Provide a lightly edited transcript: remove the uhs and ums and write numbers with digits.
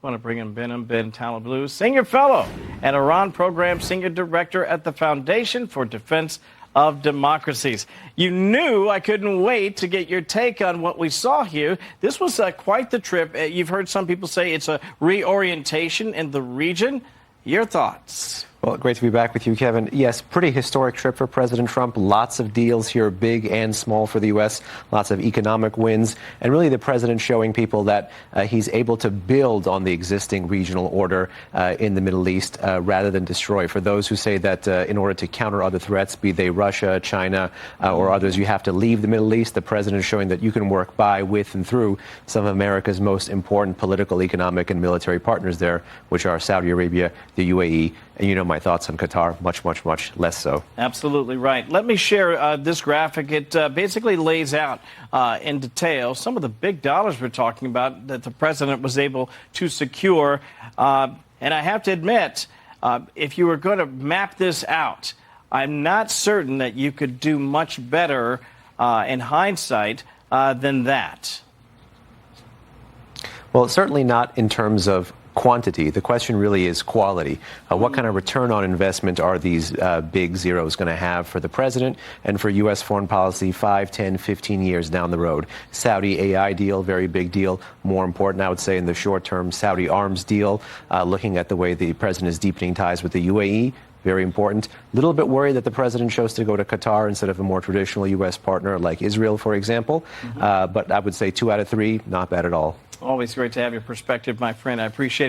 I want to bring in Behnam Ben Taleblu, Senior Fellow at Iran Program, Senior Director at the Foundation for Defense of Democracies. You knew I couldn't wait to get your take on what we saw here. This was quite the trip. You've heard some people say it's a reorientation in the region. Your thoughts? Well, great to be back with you, Kevin. Yes, pretty historic trip for President Trump. Lots of deals here, big and small for the U.S., lots of economic wins, and really the president showing people that he's able to build on the existing regional order in the Middle East rather than destroy. For those who say that in order to counter other threats, be they Russia, China, or others, you have to leave the Middle East, the president is showing that you can work by, with, and through some of America's most important political, economic, and military partners there, which are Saudi Arabia, the UAE, and you know my thoughts on Qatar, much, much, much less so. Absolutely right. Let me share this graphic. It basically lays out in detail some of the big dollars we're talking about that the president was able to secure. And I have to admit, if you were going to map this out, I'm not certain that you could do much better in hindsight than that. Well, certainly not in terms of quantity. The question really is quality. What kind of return on investment are these big zeros going to have for the president and for U.S. foreign policy 5, 10, 15 years down the road? Saudi AI deal, very big deal. More important, I would say, in the short term, Saudi arms deal, looking at the way the president is deepening ties with the UAE. Very important. A little bit worried that the president chose to go to Qatar instead of a more traditional U.S. partner like Israel, for example. But I would say 2 out of 3, not bad at all. Always great to have your perspective, my friend. I appreciate it.